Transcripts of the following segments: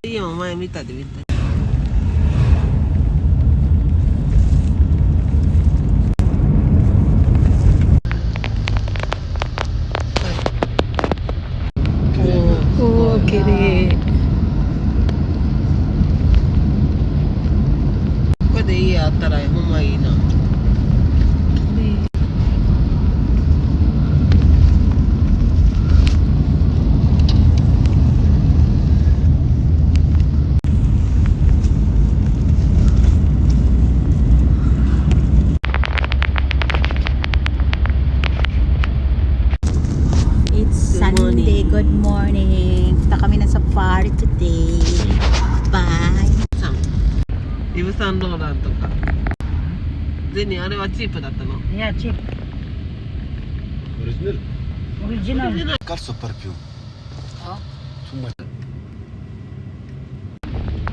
いいよ、お前見たで見た。おー、綺麗。これで家あったらほんまいいな。It's Sunday. Good morning. Punta kami ng safari today. Bye. さんイブ・サンローランとかゼニーあれはチープだったの。 Yeah, cheap. Original. Original. Cazzo perfume. Oh. Too much.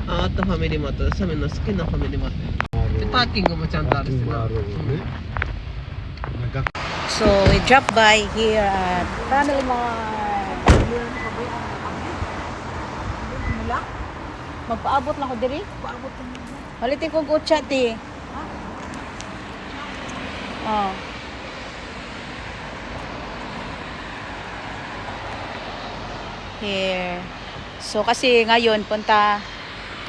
あったファミリーマート、サメの好きなファミリーマートでパーキングもちゃんとあるしな。 So we dropped by here at Family Mart. Magpaabot na ko diri. Halitin kong kutsa ti. Oh. Here. So kasi ngayon punta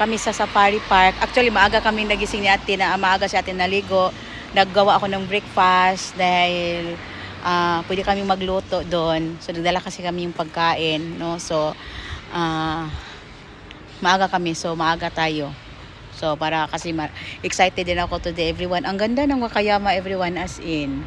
kami sa Safari Park. Actually maaga kami nagising ni ate na maaga si ate naligo. Naggawa ako ng breakfast dahil pwede kami magluto doon. So nagdala kasi kami yung pagkain, no? So maaga kami, so maaga tayo. So para kasi excited din ako today everyone. Ang ganda ng Wakayama everyone, as in.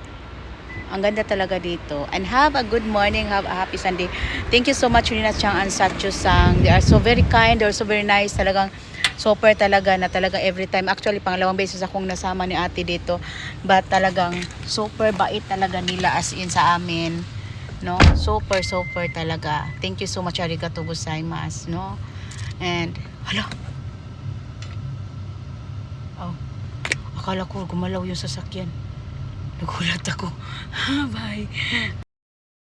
Ang ganda talaga dito. And have a good morning, have a happy Sunday. Thank you so much Rina Chang and Satchu Sang. They are so very kind, they are so very nice. Talagang super talaga na talaga every time. Actually pangalawang beses akong nasama ni ate dito. But talagang super bait talaga nila, as in sa amin. No? Super talaga. Thank you so much, arigatou gozaimasu, no? And hala. Oh. Akala ko gumalaw yung sasakyan. Nagulat ako. Bye.